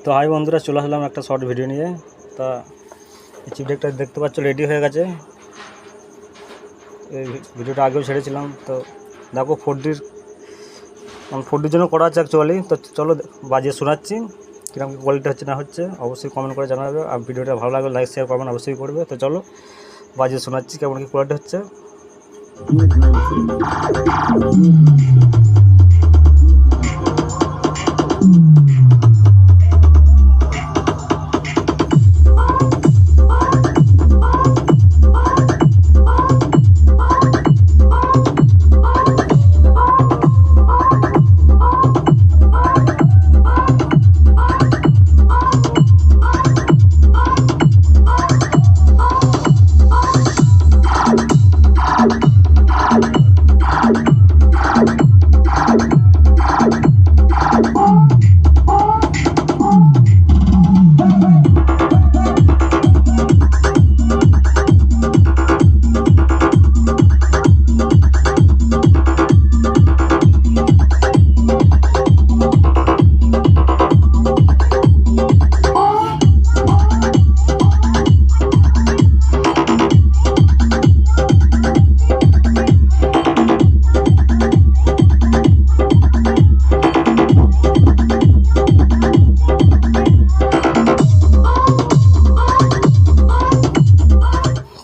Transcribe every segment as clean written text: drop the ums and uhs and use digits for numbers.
তো হাই বন্ধুরা, চলে আসলাম একটা শর্ট ভিডিও নিয়ে। তা এই চিপডেকটা দেখতে পাচ্ছ রেডি হয়ে গেছে। এই ভিডিওটা আগেও ছেড়েছিলাম। তো দেখো 4Dর জন্য করা আছে অ্যাকচুয়ালি। তো চলো বাজিয়ে শোনাচ্ছি কীরকম কোয়ালিটি হচ্ছে না হচ্ছে, অবশ্যই কমেন্ট করে জানাবে। আর ভিডিওটা ভালো লাগলে লাইক শেয়ার করবেন, অবশ্যই করবে। তো চলো বাজিয়ে শোনাচ্ছি কেমন কী কোয়ালিটি হচ্ছে।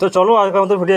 তো চলো আজকের মতো ভিডিও